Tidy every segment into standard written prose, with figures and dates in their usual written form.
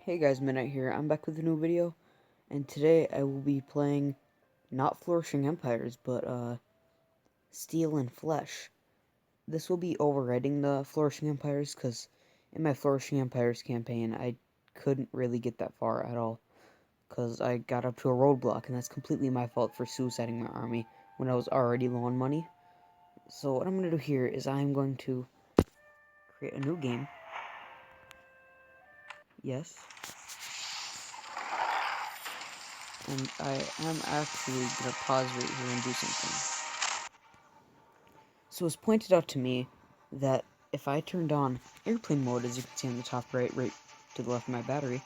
Hey guys, Midnight here. I'm back with a new video, and today I will be playing not Flourishing Empires, but Steel and Flesh. This will be overriding the Flourishing Empires, because in my Flourishing Empires campaign, I couldn't really get that far at all, because I got up to a roadblock, and that's completely my fault for suiciding my army when I was already low on money. So what I'm going to do here is I'm going to create a new game. Yes. And I am actually going to pause right here and do something. So it's pointed out to me that if I turned on airplane mode, as you can see on the top right to the left of my battery,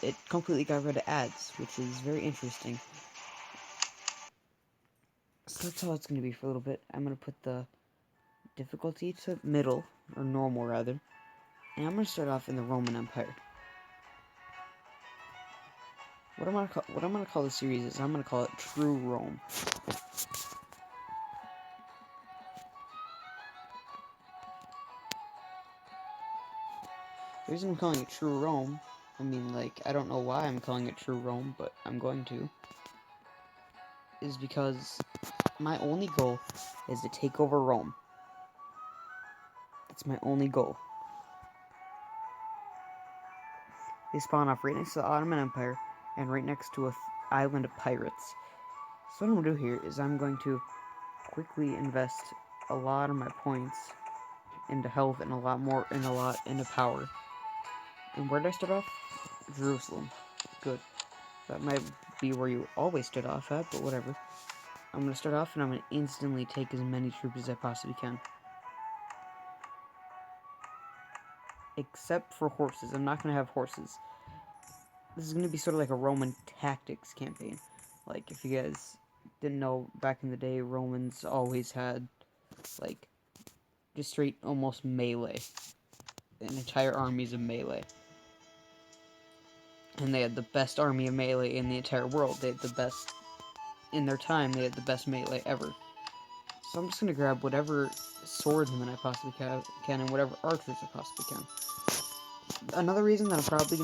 it completely got rid of ads, which is very interesting. So that's how it's going to be for a little bit. I'm going to put the difficulty to middle, or normal rather, and I'm going to start off in the Roman Empire. What I'm going to call this series is I'm going to call it True Rome. The reason I'm calling it True Rome, I mean, like, I don't know why I'm calling it True Rome, but I'm going to, is because my only goal is to take over Rome. That's my only goal. They spawn off right next to the Ottoman Empire and right next to a island of pirates. So what I'm going to do here is I'm going to quickly invest a lot of my points into health and a lot into power. And where did I start off? Jerusalem. Good. That might be where you always start off at, but whatever. I'm going to start off and I'm going to instantly take as many troops as I possibly can. Except for horses. I'm not going to have horses. This is going to be sort of like a Roman tactics campaign. Like, if you guys didn't know, back in the day, Romans always had, like, just straight almost melee. An entire armies of melee. And they had the best army of melee in the entire world. They had the best, in their time, they had the best melee ever. So I'm just going to grab whatever swordsmen I possibly can and whatever archers I possibly can. Another reason that I'm probably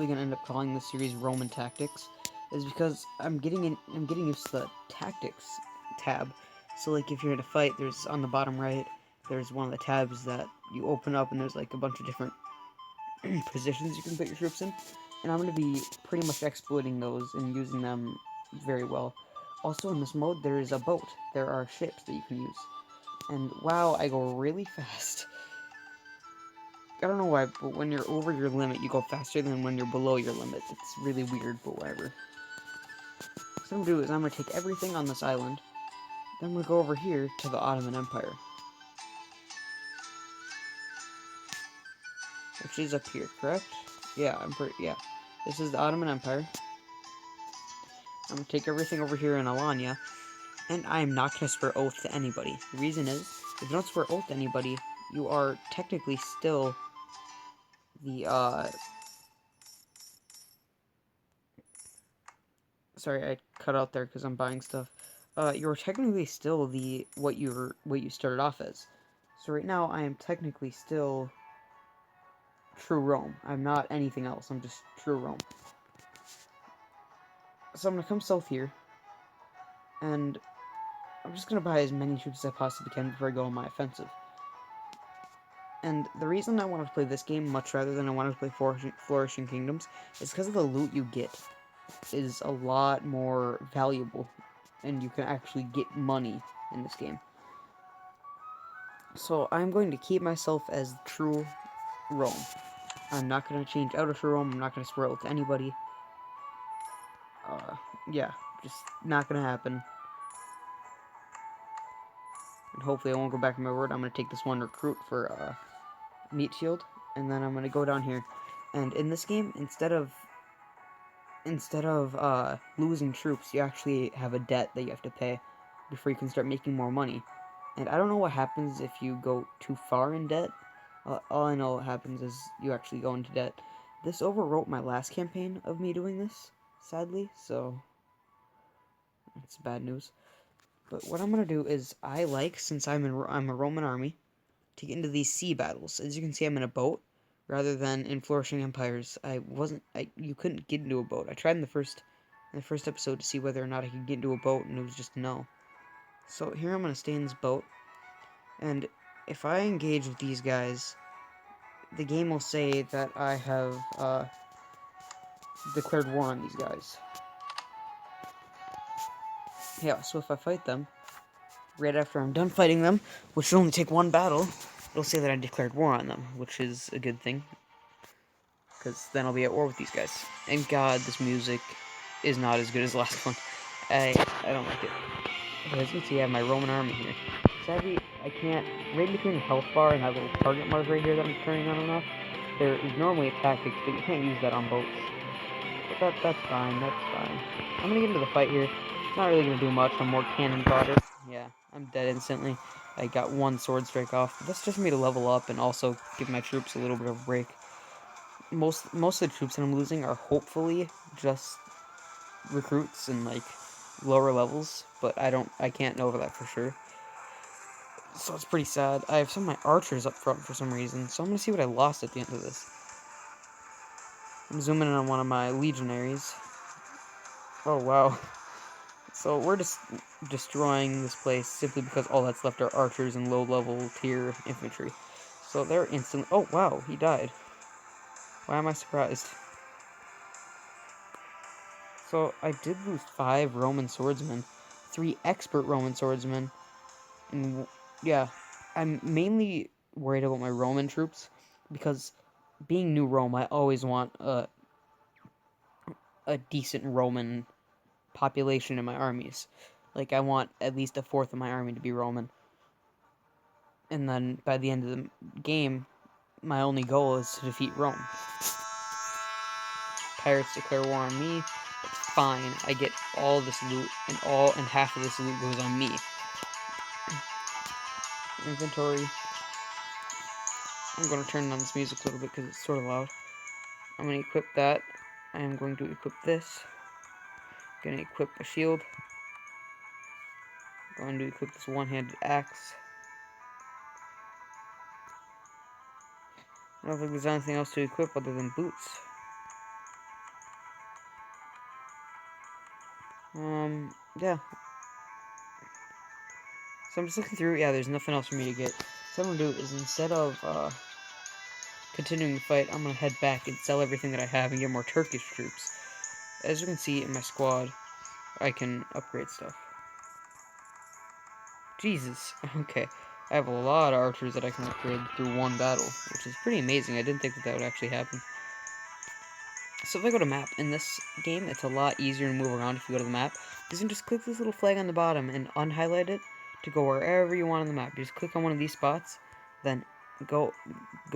going to end up calling this series Roman Tactics is because I'm getting used to the tactics tab. So like if you're in a fight, there's on the bottom right, there's one of the tabs that you open up and there's like a bunch of different positions you can put your troops in. And I'm going to be pretty much exploiting those and using them very well. Also in this mode, there is a boat. There are ships that you can use. And wow, I go really fast. I don't know why, but when you're over your limit, you go faster than when you're below your limit. It's really weird, but whatever. So what I'm going to do is I'm going to take everything on this island, then I'm going to go over here to the Ottoman Empire. Which is up here, correct? Yeah, yeah. This is the Ottoman Empire. I'm going to take everything over here in Alanya, and I am not going to swear oath to anybody. The reason is, if you don't swear oath to anybody, you are technically still the, sorry, I cut out there because I'm buying stuff. You're technically still what you started off as. So right now, I am technically still True Rome. I'm not anything else. I'm just True Rome. So I'm gonna come south here, and I'm just gonna buy as many troops as I possibly can before I go on my offensive. And the reason I wanted to play this game much rather than I wanted to play Flourishing Kingdoms is because of the loot you get is a lot more valuable, and you can actually get money in this game. So I'm going to keep myself as True Rome. I'm not going to change out of True Rome. I'm not going to swear oath to anybody. Yeah, just not going to happen. And hopefully I won't go back on my word. I'm going to take this one recruit for Meat Shield, and then I'm going to go down here. And in this game, instead of losing troops, you actually have a debt that you have to pay before you can start making more money. And I don't know what happens if you go too far in debt. All I know what happens is you actually go into debt. This overwrote my last campaign of me doing this, sadly, so it's bad news. But what I'm going to do is, since I'm a Roman army, to get into these sea battles. As you can see, I'm in a boat, rather than in Flourishing Empires. You couldn't get into a boat. I tried in the first episode to see whether or not I could get into a boat, and it was just no. So here I'm gonna stay in this boat, and if I engage with these guys, the game will say that I have declared war on these guys. Yeah, so if I fight them, right after I'm done fighting them, which should only take one battle, it'll say that I declared war on them, which is a good thing, because then I'll be at war with these guys. And God, this music is not as good as the last one. I don't like it. But as you can see, I have my Roman army here. Sadly, I can't, right between the health bar and that little target mark right here that I'm turning on and off, there is normally a tactics, but you can't use that on boats. But that's fine, that's fine. I'm gonna get into the fight here. It's not really gonna do much, I'm more cannon fodder. Yeah, I'm dead instantly. I got one sword strike off. That's just for me to level up and also give my troops a little bit of a break. Most of the troops that I'm losing are hopefully just recruits and like lower levels, but I can't know that for sure. So it's pretty sad. I have some of my archers up front for some reason, so I'm gonna see what I lost at the end of this. I'm zooming in on one of my legionaries. Oh wow. So we're just destroying this place simply because all that's left are archers and low-level tier infantry. So they're instantly... Oh, wow, he died. Why am I surprised? So I did lose 5 Roman swordsmen, 3 expert Roman swordsmen, and yeah, I'm mainly worried about my Roman troops because being New Rome, I always want a decent Roman population in my armies. Like, I want at least a fourth of my army to be Roman. And then by the end of the game, my only goal is to defeat Rome. Pirates declare war on me. It's fine. I get all this loot, and half of this loot goes on me. Inventory. I'm going to turn on this music a little bit because it's sort of loud. I'm going to equip that. I am going to equip this. I'm going to equip a shield. I'm going to equip this one-handed axe. I don't think there's anything else to equip other than boots. Yeah. So I'm just looking through. Yeah, there's nothing else for me to get. So what I'm going to do is instead of continuing the fight, I'm going to head back and sell everything that I have and get more Turkish troops. As you can see in my squad, I can upgrade stuff. Jesus. Okay. I have a lot of archers that I can upgrade through one battle, which is pretty amazing. I didn't think that would actually happen. So if I go to map, in this game, it's a lot easier to move around if you go to the map. You can just click this little flag on the bottom and unhighlight it to go wherever you want on the map. You just click on one of these spots, then go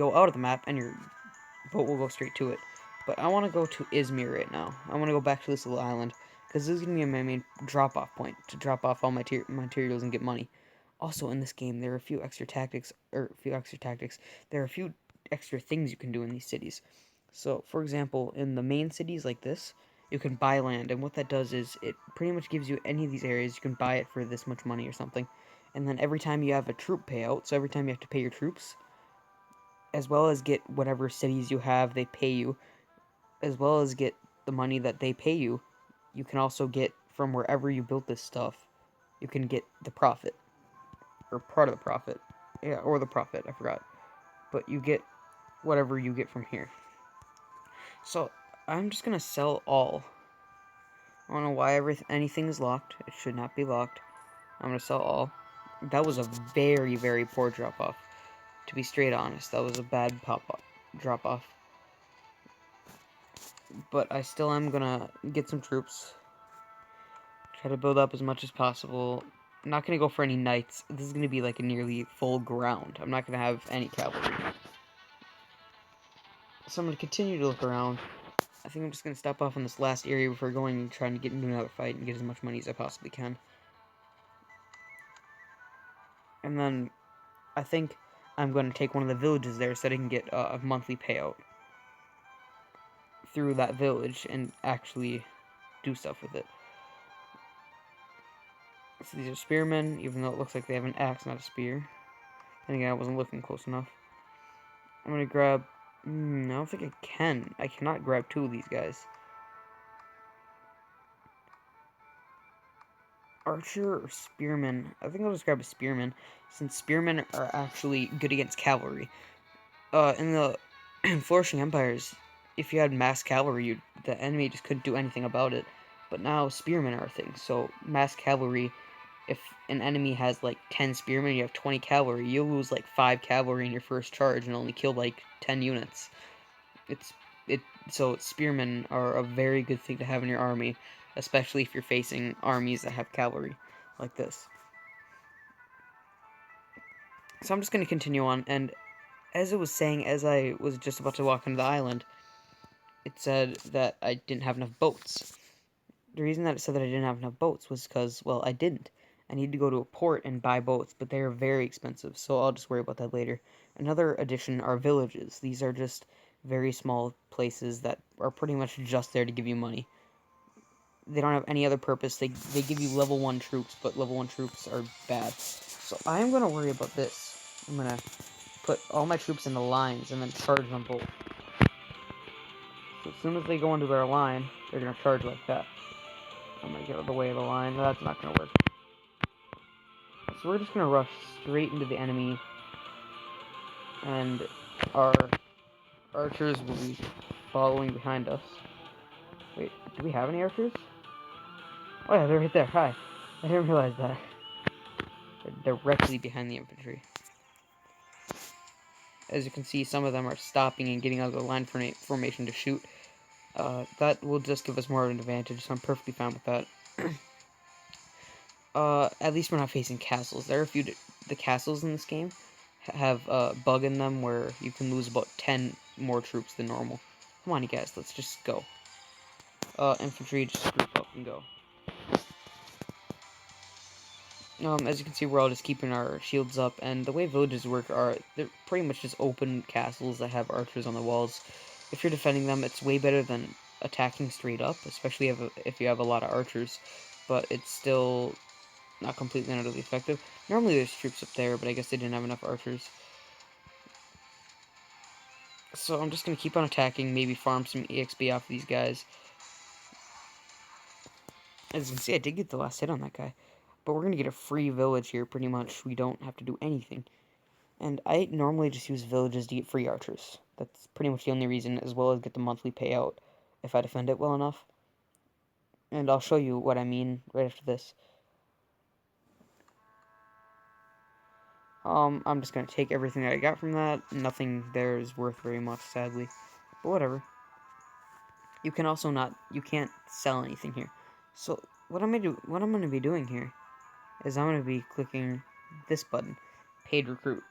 out of the map, and your boat will go straight to it. But I want to go to Izmir right now. I want to go back to this little island, because this is going to be my main drop-off point, to drop off all my materials and get money. Also, in this game, there are a few extra tactics, there are a few extra things you can do in these cities. So, for example, in the main cities like this, you can buy land, and what that does is it pretty much gives you any of these areas, you can buy it for this much money or something. And then every time you have a troop payout, so every time you have to pay your troops, as well as get whatever cities you have, they pay you, as well as get the money that they pay you, you can also get from wherever you built this stuff, you can get the profit, or part of the profit, yeah, or the profit, I forgot, but you get whatever you get from here. So, I'm just gonna sell all. I don't know why anything is locked. It should not be locked. I'm gonna sell all. That was a very, very poor drop-off. To be straight honest, that was a bad drop-off. But I still am gonna get some troops. Try to build up as much as possible. I'm not gonna go for any knights. This is gonna be like a nearly full ground. I'm not gonna have any cavalry. So I'm gonna continue to look around. I think I'm just gonna stop off in this last area before going and trying to get into another fight and get as much money as I possibly can. And then I think I'm going to take one of the villages there so that I can get a monthly payout through that village and actually do stuff with it. So these are spearmen, even though it looks like they have an axe, not a spear. And again, I wasn't looking close enough. I'm going to grab I don't think I can. I cannot grab two of these guys. Archer or spearman? I think I'll just grab a spearman, since spearmen are actually good against cavalry. In the flourishing empires, if you had mass cavalry, the enemy just couldn't do anything about it. But now spearmen are a thing, so mass cavalry, if an enemy has like 10 spearmen, you have 20 cavalry, you'll lose like 5 cavalry in your first charge and only kill like 10 units. It's it So spearmen are a very good thing to have in your army, especially if you're facing armies that have cavalry like this. So I'm just going to continue on, and as it was saying, as I was just about to walk into the island, it said that I didn't have enough boats. The reason that it said that I didn't have enough boats was because, well, I didn't. I need to go to a port and buy boats, but they are very expensive, so I'll just worry about that later. Another addition are villages. These are just very small places that are pretty much just there to give you money. They don't have any other purpose. They give you level 1 troops, but level 1 troops are bad. So I am going to worry about this. I'm going to put all my troops into lines and then charge them both. So as soon as they go into their line, they're going to charge like that. I'm going to get out of the way of the line. That's not going to work. So we're just going to rush straight into the enemy, and our archers will be following behind us. Wait, do we have any archers? Oh yeah, they're right there. Hi. I didn't realize that. They're directly behind the infantry. As you can see, some of them are stopping and getting out of the line formation to shoot. That will just give us more of an advantage, so I'm perfectly fine with that. At least we're not facing castles. There are a few... The castles in this game have a bug in them where you can lose about 10 more troops than normal. Come on, you guys, let's just go. Infantry, just group up and go. As you can see, we're all just keeping our shields up, and the way villages work are, they're pretty much just open castles that have archers on the walls. If you're defending them, it's way better than attacking straight up, especially if you have a lot of archers, but it's still not completely and utterly effective. Normally there's troops up there, but I guess they didn't have enough archers. So I'm just going to keep on attacking, maybe farm some EXP off of these guys. As you can see, I did get the last hit on that guy. But we're going to get a free village here, pretty much. We don't have to do anything. And I normally just use villages to get free archers. That's pretty much the only reason, as well as get the monthly payout if I defend it well enough. And I'll show you what I mean right after this. I'm just going to take everything that I got from that. Nothing there is worth very much, sadly. But whatever. You can also you can't sell anything here. So, what I'm going to be doing here is I'm going to be clicking this button, Paid Recruit.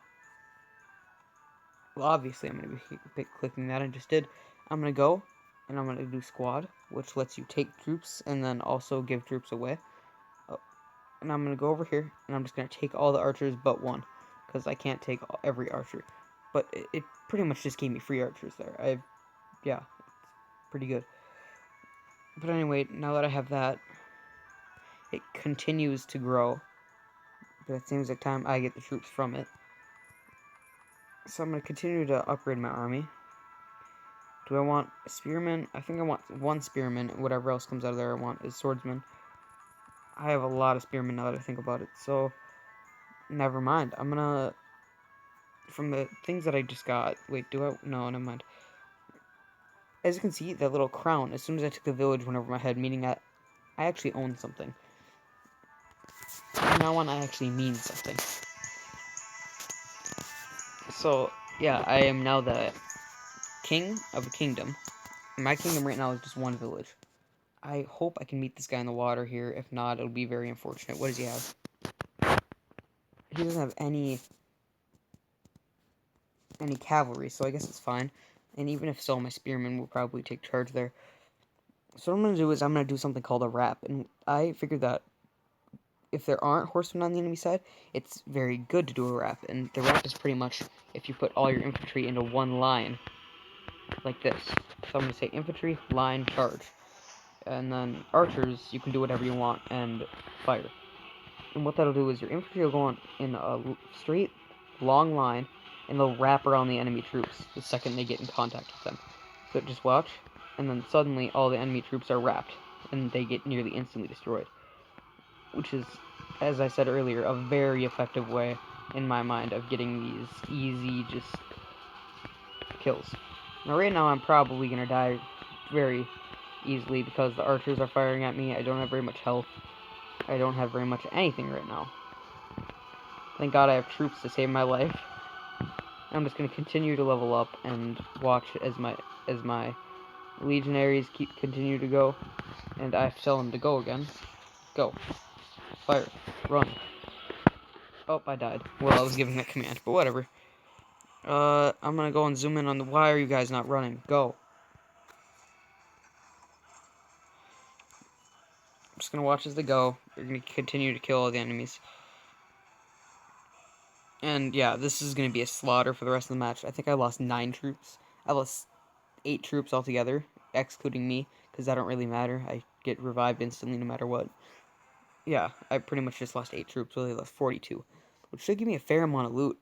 Well, obviously I'm going to be clicking that. I just did. I'm going to go, and I'm going to do Squad, which lets you take troops and then also give troops away. Oh, and I'm going to go over here, and I'm just going to take all the archers but one, because I can't take every archer. But it pretty much just gave me free archers there. Yeah, it's pretty good. But anyway, now that I have that, it continues to grow. But it seems like time I get the troops from it. So I'm going to continue to upgrade my army. Do I want a spearman? I think I want one spearman, and whatever else comes out of there I want is swordsman. I have a lot of spearmen now that I think about it, so never mind. I'm gonna... From the things that I just got... Wait, do I... No, never mind. As you can see, that little crown, as soon as I took the village, went over my head, meaning that I actually own something. From now on, I actually mean something. So, yeah, I am now the king of a kingdom. My kingdom right now is just one village. I hope I can meet this guy in the water here. If not, it'll be very unfortunate. What does he have? He doesn't have any cavalry, so I guess it's fine. And even if so, my spearmen will probably take charge there. So what I'm going to do is I'm going to do something called a wrap. And I figured that if there aren't horsemen on the enemy side, it's very good to do a wrap. And the wrap is pretty much if you put all your infantry into one line, like this. So I'm going to say infantry, line, charge. And then archers, you can do whatever you want and fire. And what that'll do is your infantry will go on in a straight, long line, and they'll wrap around the enemy troops the second they get in contact with them. So just watch, and then suddenly all the enemy troops are wrapped, and they get nearly instantly destroyed. Which is, as I said earlier, a very effective way, in my mind, of getting these easy, just kills. Now, right now, I'm probably going to die very easily because the archers are firing at me. I don't have very much health. I don't have very much anything right now. Thank God I have troops to save my life. I'm just going to continue to level up and watch as my legionaries continue to go. And I have to tell them to go again. Go. Fire. Run. Oh, I died. Well, I was giving that command, but whatever. I'm gonna go and zoom in on the... Why are you guys not running? Go. I'm just gonna watch as they go. They're gonna continue to kill all the enemies. And yeah, this is gonna be a slaughter for the rest of the match. I think I lost 9 troops. I lost 8 troops altogether, excluding me, because that don't really matter. I get revived instantly no matter what. Yeah, I pretty much just lost 8 troops, so they lost 42. Which should give me a fair amount of loot.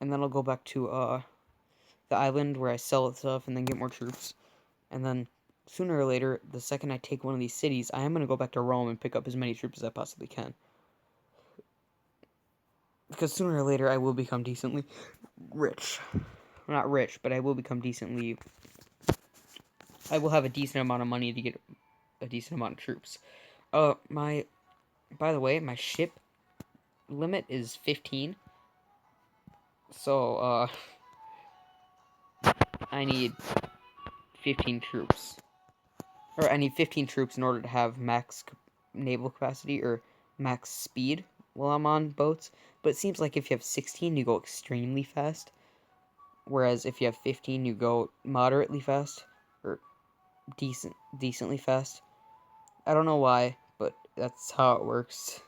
And then I'll go back to, the island where I sell stuff and then get more troops. And then, sooner or later, the second I take one of these cities, I am going to go back to Rome and pick up as many troops as I possibly can. Because sooner or later, I will become decently rich. Well, not rich, but I will become decently... I will have a decent amount of money to get a decent amount of troops. By the way, my ship limit is 15. So, I need 15 troops. Or I need 15 troops in order to have max naval capacity, or max speed while I'm on boats. But it seems like if you have 16, you go extremely fast. Whereas if you have 15, you go moderately fast. Or decently fast. I don't know why, but that's how it works.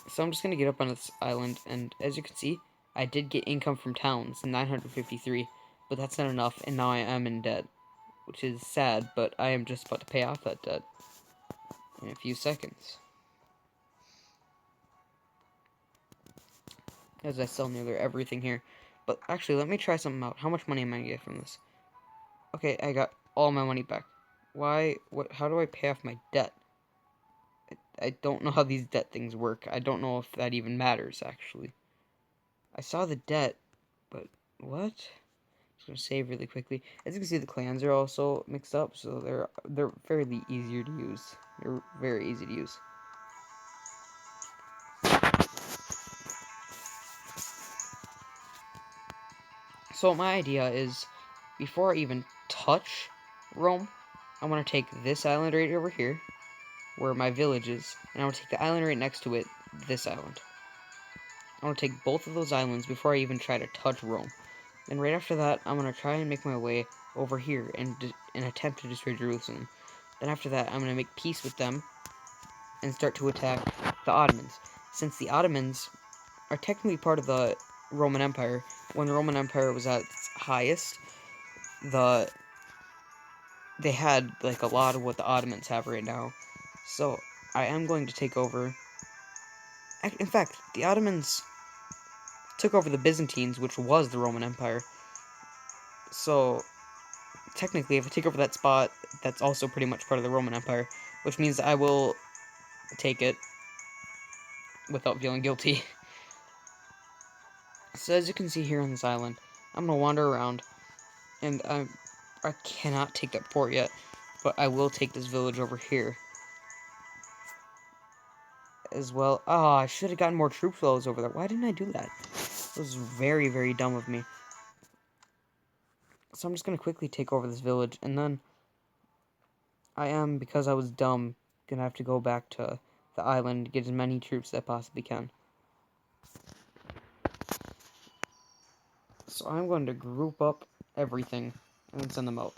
So I'm just going to get up on this island, and as you can see, I did get income from towns, 953, but that's not enough, and now I am in debt, which is sad, but I am just about to pay off that debt in a few seconds. As I sell nearly everything here. But actually, let me try something out. How much money am I going to get from this? Okay, I got all my money back. Why? How do I pay off my debt? I don't know how these debt things work. I don't know if that even matters, actually. I saw the debt, but what? Just gonna save really quickly. As you can see, the clans are also mixed up, so they're fairly easier to use. They're very easy to use. So my idea is, before I even touch Rome, I want to take this island right over here, where my village is, and I want to take the island right next to it, this island. I want to take both of those islands before I even try to touch Rome. Then right after that, I'm going to try and make my way over here and attempt to destroy Jerusalem. Then after that, I'm going to make peace with them and start to attack the Ottomans. Since the Ottomans are technically part of the Roman Empire, when the Roman Empire was at its highest, they had like a lot of what the Ottomans have right now. So I am going to take over. In fact, the Ottomans took over the Byzantines, which was the Roman Empire. So technically, if I take over that spot, that's also pretty much part of the Roman Empire, which means I will take it without feeling guilty. So as you can see here on this island, I'm gonna wander around, and I cannot take that port yet, but I will take this village over here as well. Oh, I should have gotten more troop flows over there. Why didn't I do that? It was very, very dumb of me. So I'm just gonna quickly take over this village, and then I am, because I was dumb, gonna have to go back to the island, get as many troops as I possibly can. So I'm going to group up everything and then send them out.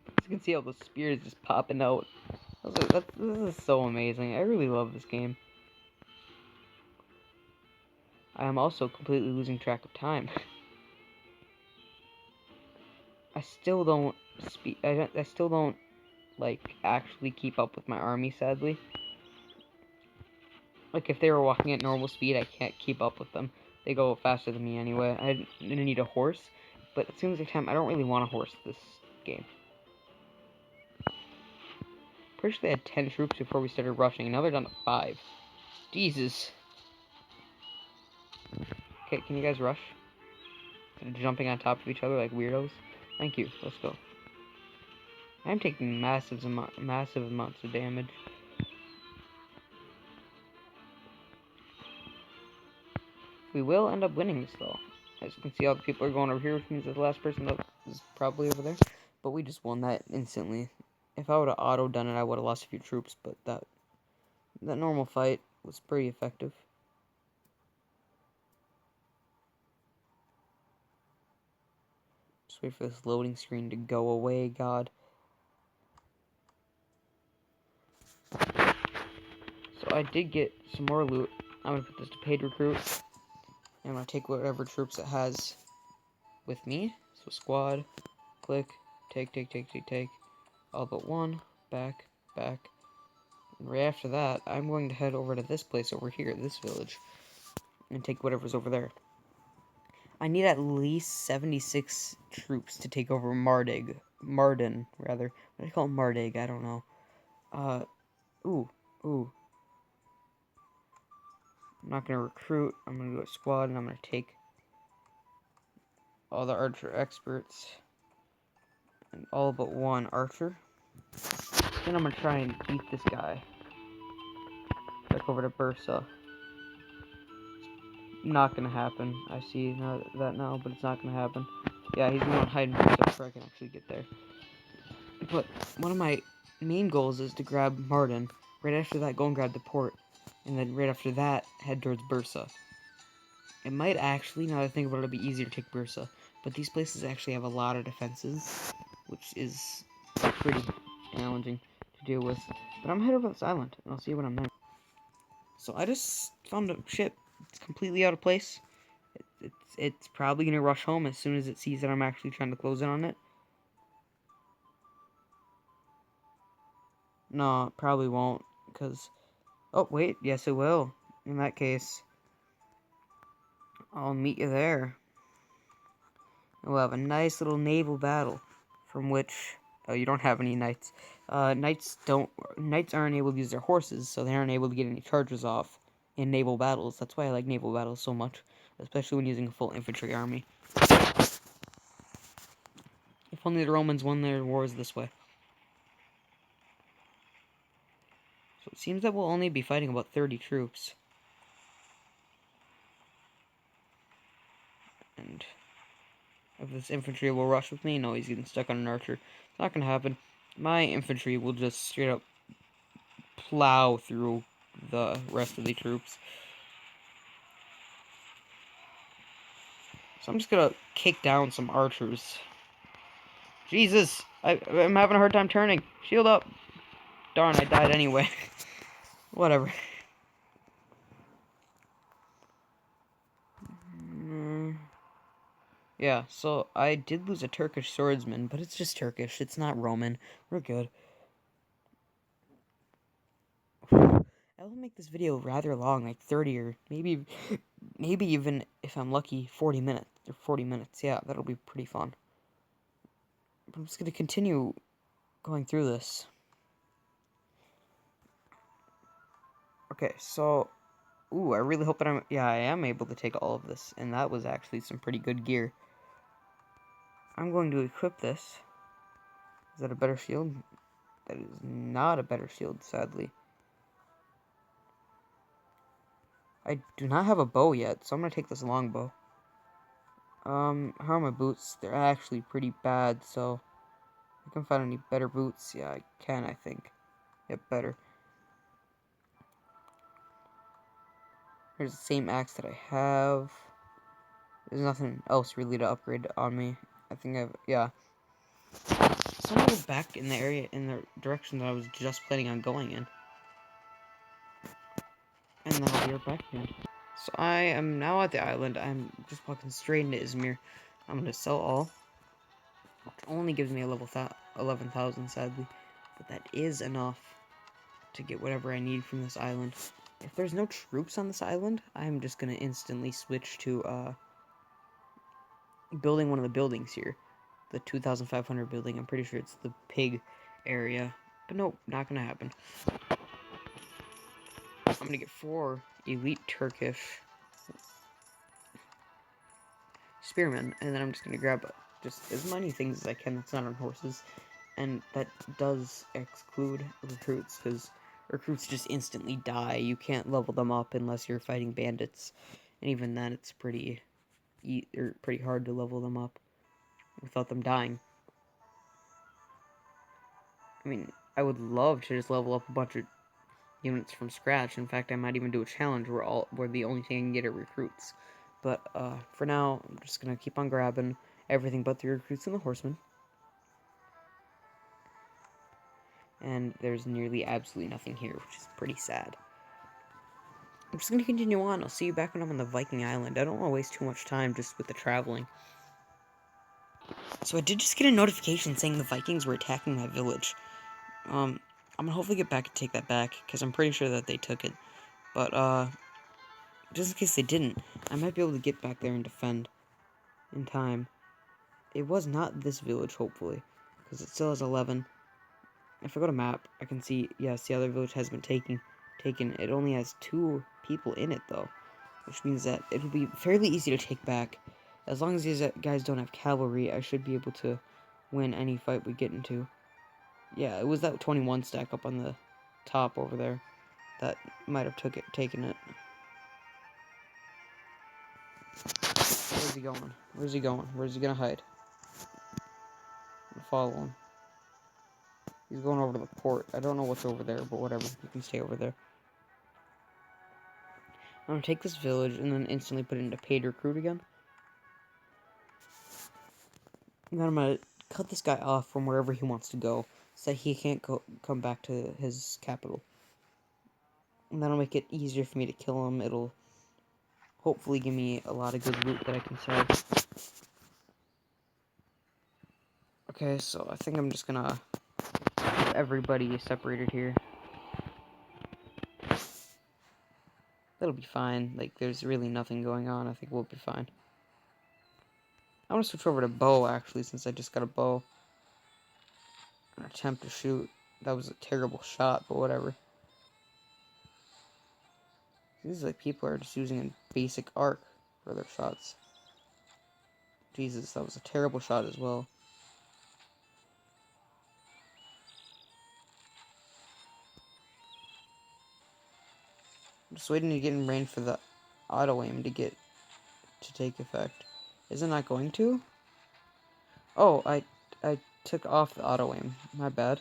As you can see all the spears just popping out. This is so amazing. I really love this game. I am also completely losing track of time. I still don't like actually keep up with my army, sadly. Like, if they were walking at normal speed, I can't keep up with them. They go faster than me anyway. I'm gonna need a horse, but it seems like time I don't really want a horse this game. Pretty sure they had 10 troops before we started rushing, and now they're down to 5. Jesus. Okay, can you guys rush? Jumping on top of each other like weirdos? Thank you. Let's go. I'm taking massive amounts of damage. We will end up winning this, though. As you can see, all the people are going over here, which means that the last person that is probably over there. But we just won that instantly. If I would have auto-done it, I would have lost a few troops, but that normal fight was pretty effective. Just wait for this loading screen to go away, God. So I did get some more loot. I'm going to put this to paid recruit. And I'm going to take whatever troops it has with me. So squad, click, take. All but one, back. And right after that, I'm going to head over to this place over here, this village, and take whatever's over there. I need at least 76 troops to take over Marden, rather. What do you call Mardig? I don't know. Ooh. I'm not going to recruit. I'm going to do a squad, and I'm going to take all the archer experts. And all but one archer. Then I'm going to try and beat this guy. Back over to Bursa. Not going to happen. I see that now, but it's not going to happen. Yeah, he's going to hide in Bursa before I can actually get there. But one of my main goals is to grab Marden. Right after that, go and grab the port. And then right after that, head towards Bursa. It might actually, now that I think about it, it'll be easier to take Bursa. But these places actually have a lot of defenses, which is pretty challenging to deal with. But I'm headed over this island, and I'll see you when I'm there. So I just found a ship. It's completely out of place. It's probably going to rush home as soon as it sees that I'm actually trying to close in on it. No, it probably won't, because... Oh, wait, yes it will. In that case, I'll meet you there. We'll have a nice little naval battle, from which... Oh, you don't have any knights. Knights aren't able to use their horses, so they aren't able to get any charges off in naval battles. That's why I like naval battles so much, especially when using a full infantry army. If only the Romans won their wars this way. So it seems that we'll only be fighting about 30 troops. And if this infantry will rush with me, no, he's getting stuck on an archer. It's not gonna happen. My infantry will just straight up plow through the rest of the troops. So I'm just gonna kick down some archers. Jesus! I'm having a hard time turning. Shield up! Darn, I died anyway. Whatever. Yeah, so I did lose a Turkish swordsman, but it's just Turkish. It's not Roman. We're good. I will make this video rather long, like 30 or maybe even, if I'm lucky, 40 minutes. Or 40 minutes, yeah, that'll be pretty fun. But I'm just going to continue going through this. Okay, so... Ooh, I really hope that I am able to take all of this. And that was actually some pretty good gear. I'm going to equip this. Is that a better shield? That is not a better shield, sadly. I do not have a bow yet, so I'm going to take this longbow. How are my boots? They're actually pretty bad, so... I can find any better boots. Yeah, I can, I think. Yep, better. Here's the same axe that I have. There's nothing else really to upgrade on me. I think yeah. So I'm gonna go back in the direction that I was just planning on going in. And then I'll be right back here. So I am now at the island. I'm just walking straight into Izmir. I'm gonna sell all. Which only gives me a level 11,000, sadly. But that is enough to get whatever I need from this island. If there's no troops on this island, I'm just gonna instantly switch to building one of the buildings here. The 2,500 building. I'm pretty sure it's the pig area. But nope, not gonna happen. I'm gonna get 4 elite Turkish spearmen, and then I'm just gonna grab just as many things as I can that's not on horses. And that does exclude recruits, because recruits just instantly die. You can't level them up unless you're fighting bandits. And even then, it's pretty hard to level them up without them dying. I mean, I would love to just level up a bunch of units from scratch. In fact, I might even do a challenge where the only thing I can get are recruits. But for now, I'm just gonna keep on grabbing everything but the recruits and the horsemen. And there's nearly absolutely nothing here, which is pretty sad. I'm just gonna continue on. I'll see you back when I'm on the Viking Island. I don't want to waste too much time just with the traveling. So I did just get a notification saying the Vikings were attacking my village. I'm gonna hopefully get back and take that back, because I'm pretty sure that they took it. But, just in case they didn't, I might be able to get back there and defend in time. It was not this village, hopefully, because it still has 11. If I go to map, I can see, yes, the other village has been taken. It only has 2 people in it, though, which means that it'll be fairly easy to take back. As long as these guys don't have cavalry, I should be able to win any fight we get into. Yeah, it was that 21 stack up on the top over there that might have taken it. Where's he going? Where's he going? Where's he gonna hide? I'm gonna follow him. He's going over to the port. I don't know what's over there, but whatever. You can stay over there. I'm gonna take this village and then instantly put it into paid recruit again. And then I'm gonna cut this guy off from wherever he wants to go, so that he can't come back to his capital. And that'll make it easier for me to kill him. It'll hopefully give me a lot of good loot that I can sell. Okay, so I think I'm just gonna have everybody separated here. That'll be fine. Like, there's really nothing going on. I think we'll be fine. I want to switch over to bow, actually, since I just got a bow. An attempt to shoot. That was a terrible shot, but whatever. These like people are just using a basic arc for their shots. Jesus, that was a terrible shot as well. I'm just waiting to get in range for the auto aim to take effect. Is it not going to? Oh, I took off the auto aim. My bad.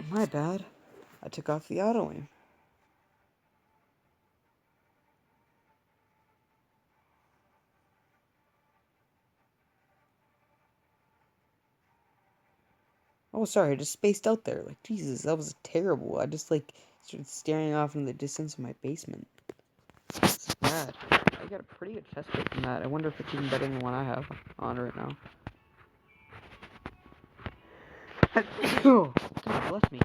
My bad. I took off the auto aim. Oh, sorry, I just spaced out there. Like, Jesus, that was terrible. I just, like, started staring off into the distance of my basement. It's bad. I got a pretty good chest plate from that. I wonder if it's even better than the one I have on right now. Oh, God bless me.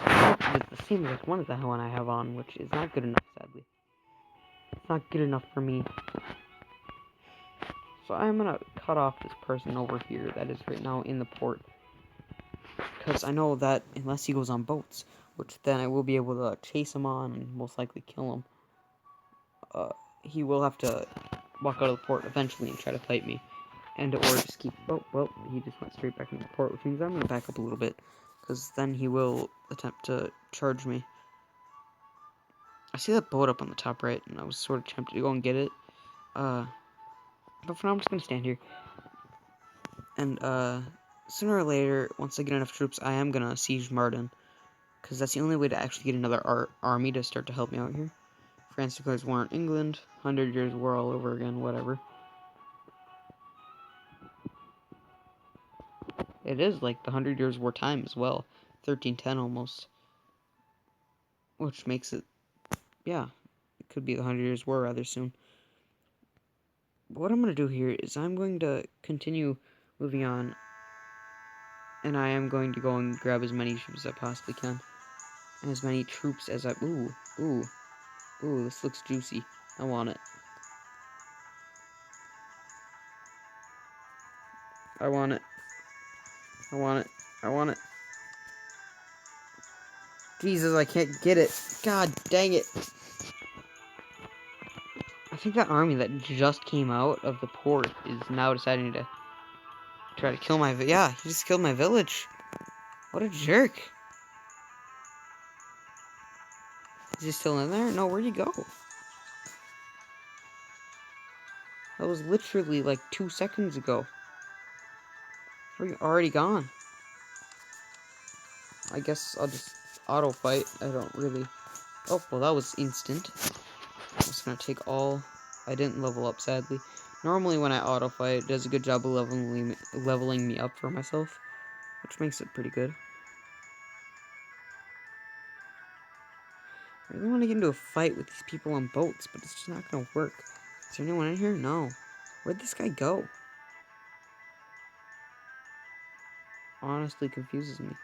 It's the same exact one as the one I have on, which is not good enough, sadly. It's not good enough for me. So I'm gonna cut off this person over here that is right now in the port. Because I know that unless he goes on boats, which then I will be able to chase him on and most likely kill him, he will have to walk out of the port eventually and try to fight me. And or just keep... Oh, well, he just went straight back into the port, which means I'm gonna back up a little bit. Because then he will attempt to charge me. I see that boat up on the top right, and I was sort of tempted to go and get it. But for now, I'm just gonna stand here. And, sooner or later, once I get enough troops, I am gonna siege Mardin. Because that's the only way to actually get another army to start to help me out here. France declares war on England. 100 Years' War all over again, whatever. It is like the 100 Years' War time as well. 1310 almost. Which makes it, yeah, it could be the 100 Years' War rather soon. But what I'm going to do here is I'm going to continue moving on And I am going to go and grab as many ships as I possibly can. And as many troops as I... Ooh, this looks juicy. I want it. I want it. I want it. I want it. Jesus, I can't get it. God dang it. I think that army that just came out of the port is now deciding to try to kill my... Yeah, he just killed my village. What a jerk. Is he still in there? No, where'd he go? That was literally like 2 seconds ago. We're already gone. I guess I'll just auto fight. I don't really... Oh, well, that was instant. I'm just gonna take all... I didn't level up, sadly. Normally when I auto fight, it does a good job of leveling me up for myself, which makes it pretty good. I really want to get into a fight with these people on boats, but it's just not gonna work. Is there anyone in here? No. Where'd this guy go? Honestly confuses me.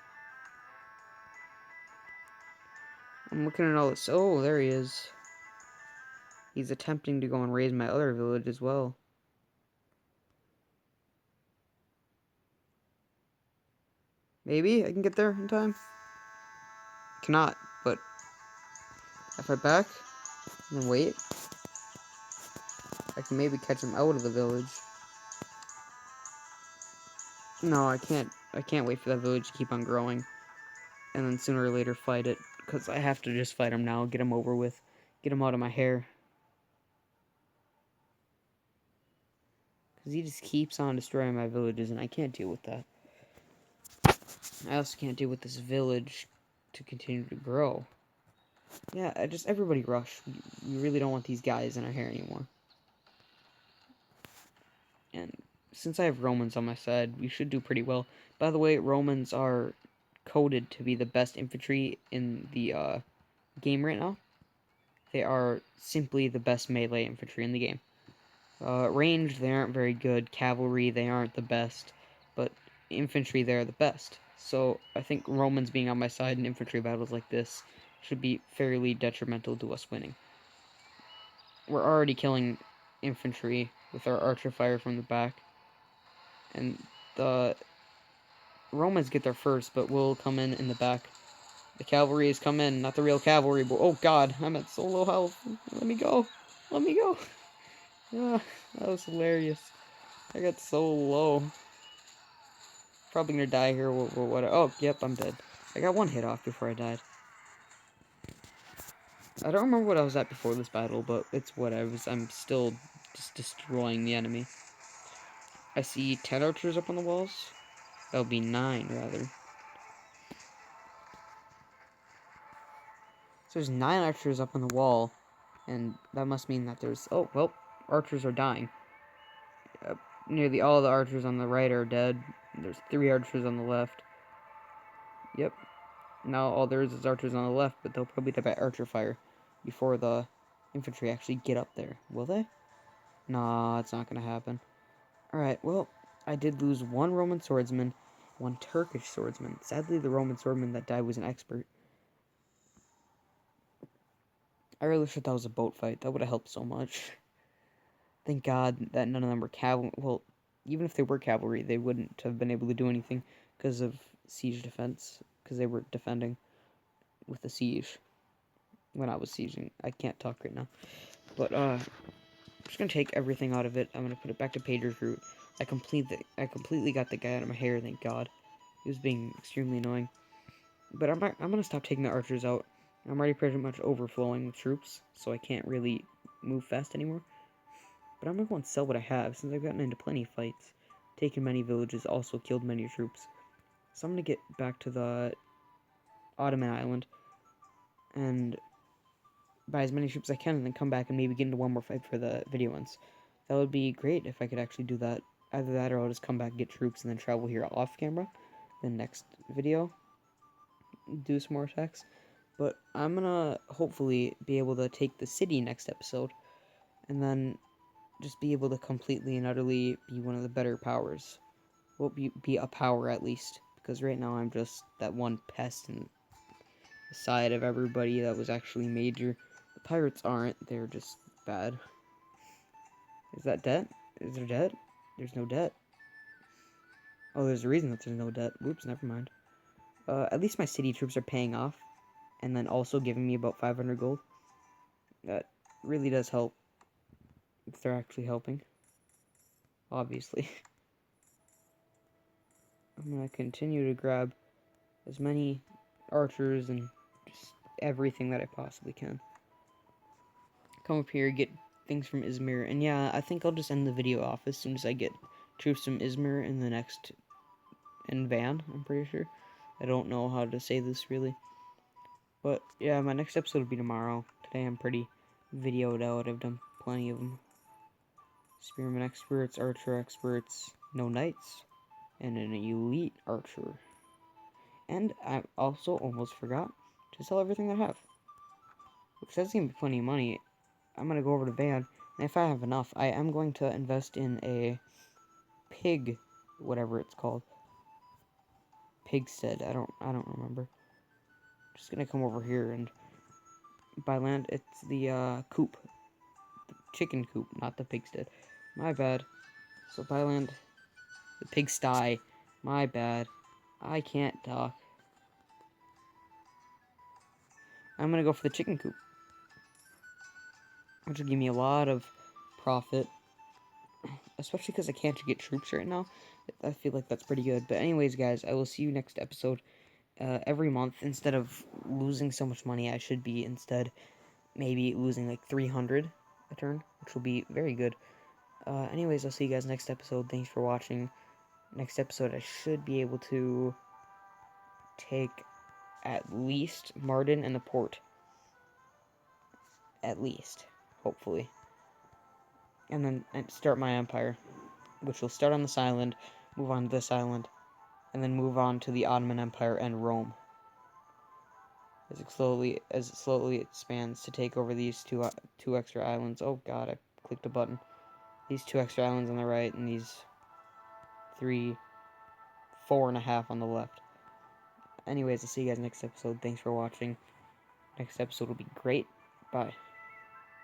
I'm looking at all this. Oh, there he is. He's attempting to go and raise my other village as well. Maybe I can get there in time? Cannot, but if I back and then wait, I can maybe catch him out of the village. No, I can't. I can't wait for that village to keep on growing, and then sooner or later fight it, because I have to just fight him now, get him over with, get him out of my hair. Because he just keeps on destroying my villages, and I can't deal with that. I also can't deal with this village to continue to grow. Yeah, everybody rush. We really don't want these guys in our hair anymore. And since I have Romans on my side, we should do pretty well. By the way, Romans are coded to be the best infantry in the game right now. They are simply the best melee infantry in the game. Ranged, they aren't very good. Cavalry, they aren't the best. But infantry, they're the best. So I think Romans being on my side in infantry battles like this should be fairly detrimental to us winning. We're already killing infantry with our archer fire from the back. And the Romans get there first, but we'll come in the back. The cavalry has come in, not the real cavalry, but oh god, I'm at so low health. Let me go. Let me go. Yeah, that was hilarious. I got so low. Probably gonna die here. What? Oh, yep, I'm dead. I got one hit off before I died. I don't remember what I was at before this battle, but it's what I was. I'm still just destroying the enemy. I see 10 archers up on the walls. That'll be 9, rather. So there's 9 archers up on the wall, and that must mean that there's... Oh, well, archers are dying. Nearly all the archers on the right are dead. There's 3 archers on the left. Yep. Now all there is archers on the left, but they'll probably die by archer fire before the infantry actually get up there. Will they? Nah, it's not gonna happen. Alright, well, I did lose 1 Roman swordsman, 1 Turkish swordsman. Sadly, the Roman swordsman that died was an expert. I really wish that was a boat fight. That would have helped so much. Thank God that none of them were cavalry. Well, even if they were cavalry, they wouldn't have been able to do anything because of siege defense. Because they were defending with the siege. When I was sieging. I can't talk right now. But, I'm just gonna take everything out of it. I'm gonna put it back to Pager's route. I completely got the guy out of my hair, thank God. He was being extremely annoying. But I'm gonna stop taking the archers out. I'm already pretty much overflowing with troops, so I can't really move fast anymore. But I'm gonna go and sell what I have, since I've gotten into plenty of fights. Taken many villages, also killed many troops. So I'm gonna get back to the Ottoman island, and buy as many troops as I can, and then come back and maybe get into one more fight for the video ones. That would be great if I could actually do that. Either that, or I'll just come back, get troops, and then travel here off camera. Then next video, do some more attacks. But I'm gonna hopefully be able to take the city next episode, and then just be able to completely and utterly be one of the better powers. Well, be a power at least, because because right now I'm just that one pest in the side of everybody that was actually major. The pirates aren't, they're just bad. Is that debt? Is there debt? There's no debt. Oh, there's a reason that there's no debt. Whoops, never mind. At least my city troops are paying off, and then also giving me about 500 gold. That really does help, if they're actually helping. Obviously. I'm gonna continue to grab as many archers and just everything that I possibly can. Come up here, get things from Izmir, and yeah, I think I'll just end the video off as soon as I get troops from Izmir in the next, in Van, I'm pretty sure. I don't know how to say this really. But yeah, my next episode will be tomorrow. Today I'm pretty videoed out, I've done plenty of them. Spearman experts, archer experts, no knights, and an elite archer. And I also almost forgot to sell everything I have. Which does seem to be plenty of money. I'm gonna go over to Van, and if I have enough, I am going to invest in a pig, whatever it's called. Pigstead, I don't remember. Just gonna come over here and buy land. It's the coop. The chicken coop, not the pigstead. My bad. So buy land. The pigsty. My bad. I can't talk. I'm gonna go for the chicken coop, which will give me a lot of profit, especially because I can't get troops right now. I feel like that's pretty good. But anyways, guys, I will see you next episode. Every month, instead of losing so much money, I should be instead maybe losing like 300 a turn, which will be very good. Anyways, I'll see you guys next episode. Thanks for watching. Next episode, I should be able to take at least Martin and the port. At least, hopefully. And then start my empire, which will start on this island, move on to this island, and then move on to the Ottoman Empire and Rome. As it slowly expands to take over these two extra islands. Oh god, I clicked a button. These 2 extra islands on the right, and these 3, 4.5 on the left. Anyways, I'll see you guys next episode. Thanks for watching. Next episode will be great. Bye.